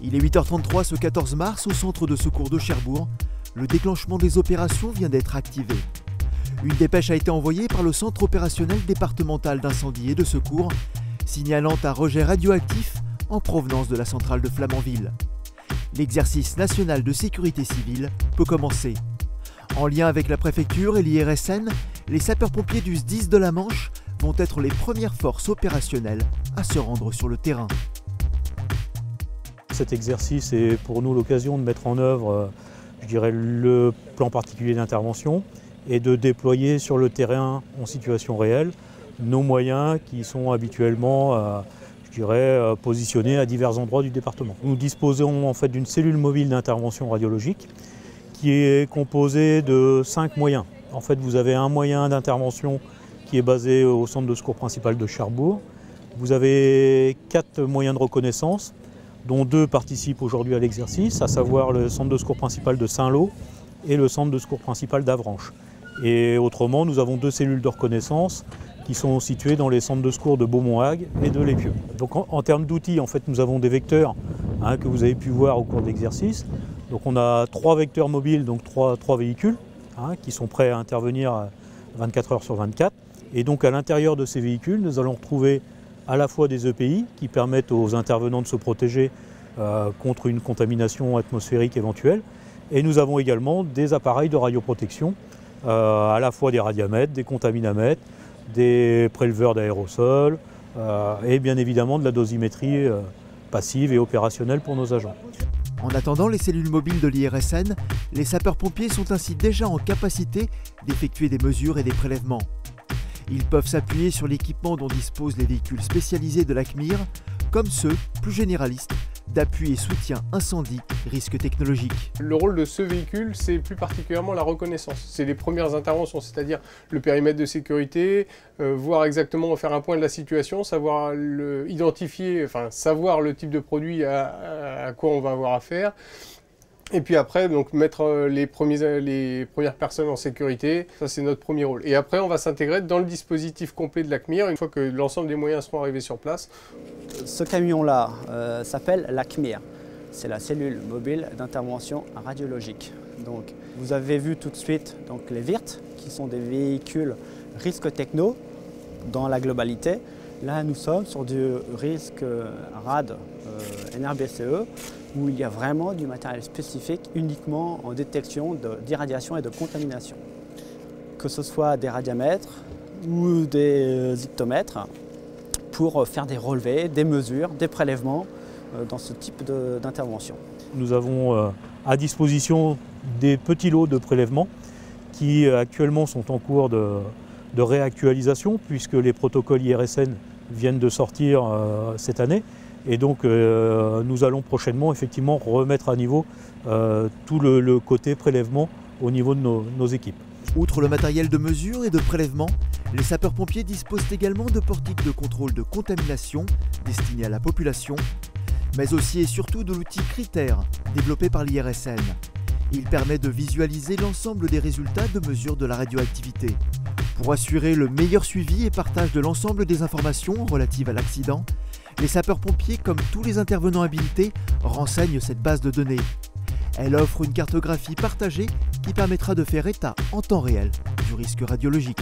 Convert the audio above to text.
Il est 8h33 ce 14 mars au centre de secours de Cherbourg. Le déclenchement des opérations vient d'être activé. Une dépêche a été envoyée par le centre opérationnel départemental d'incendie et de secours, signalant un rejet radioactif en provenance de la centrale de Flamanville. L'exercice national de sécurité civile peut commencer. En lien avec la préfecture et l'IRSN, les sapeurs-pompiers du SDIS de la Manche vont être les premières forces opérationnelles à se rendre sur le terrain. Cet exercice est pour nous l'occasion de mettre en œuvre, le plan particulier d'intervention et de déployer sur le terrain en situation réelle nos moyens qui sont habituellement positionnés à divers endroits du département. Nous disposons en fait d'une cellule mobile d'intervention radiologique qui est composée de 5 moyens. En fait, vous avez un moyen d'intervention qui est basé au centre de secours principal de Cherbourg. Vous avez 4 moyens de reconnaissance, dont 2 participent aujourd'hui à l'exercice, à savoir le centre de secours principal de Saint-Lô et le centre de secours principal d'Avranches. Et autrement, nous avons 2 cellules de reconnaissance qui sont situées dans les centres de secours de Beaumont-Hague et de l'Épieu. Donc en termes d'outils, en fait, nous avons des vecteurs que vous avez pu voir au cours de l'exercice. Donc on a 3 vecteurs mobiles, donc 3 véhicules qui sont prêts à intervenir 24 heures sur 24. Et donc à l'intérieur de ces véhicules, nous allons retrouver à la fois des EPI qui permettent aux intervenants de se protéger contre une contamination atmosphérique éventuelle. Et nous avons également des appareils de radioprotection, à la fois des radiamètres, des contaminamètres, des préleveurs d'aérosols et bien évidemment de la dosimétrie passive et opérationnelle pour nos agents. En attendant les cellules mobiles de l'IRSN, les sapeurs-pompiers sont ainsi déjà en capacité d'effectuer des mesures et des prélèvements. Ils peuvent s'appuyer sur l'équipement dont disposent les véhicules spécialisés de la CMIR, comme ceux, plus généralistes, d'appui et soutien incendie, risque technologique. Le rôle de ce véhicule, c'est plus particulièrement la reconnaissance. C'est les premières interventions, c'est-à-dire le périmètre de sécurité, voir exactement, faire un point de la situation, savoir identifier, savoir le type de produit à quoi on va avoir affaire. Et puis après, donc mettre les premières personnes en sécurité, ça c'est notre premier rôle. Et après, on va s'intégrer dans le dispositif complet de la CMIR, une fois que l'ensemble des moyens seront arrivés sur place. Ce camion-là s'appelle la CMIR, c'est la cellule mobile d'intervention radiologique. Donc, vous avez vu tout de suite donc, les VIRT, qui sont des véhicules risque techno dans la globalité. Là, nous sommes sur du risque RAD NRBCE, où il y a vraiment du matériel spécifique uniquement en détection d'irradiation et de contamination. Que ce soit des radiamètres ou des ictomètres pour faire des relevés, des mesures, des prélèvements dans ce type d'intervention. Nous avons à disposition des petits lots de prélèvements qui actuellement sont en cours de réactualisation puisque les protocoles IRSN viennent de sortir cette année. Et donc nous allons prochainement effectivement remettre à niveau tout le côté prélèvement au niveau de nos équipes. Outre le matériel de mesure et de prélèvement, les sapeurs-pompiers disposent également de portiques de contrôle de contamination destinés à la population, mais aussi et surtout de l'outil Critère développé par l'IRSN. Il permet de visualiser l'ensemble des résultats de mesure de la radioactivité. Pour assurer le meilleur suivi et partage de l'ensemble des informations relatives à l'accident, les sapeurs-pompiers, comme tous les intervenants habilités, renseignent cette base de données. Elle offre une cartographie partagée qui permettra de faire état en temps réel du risque radiologique.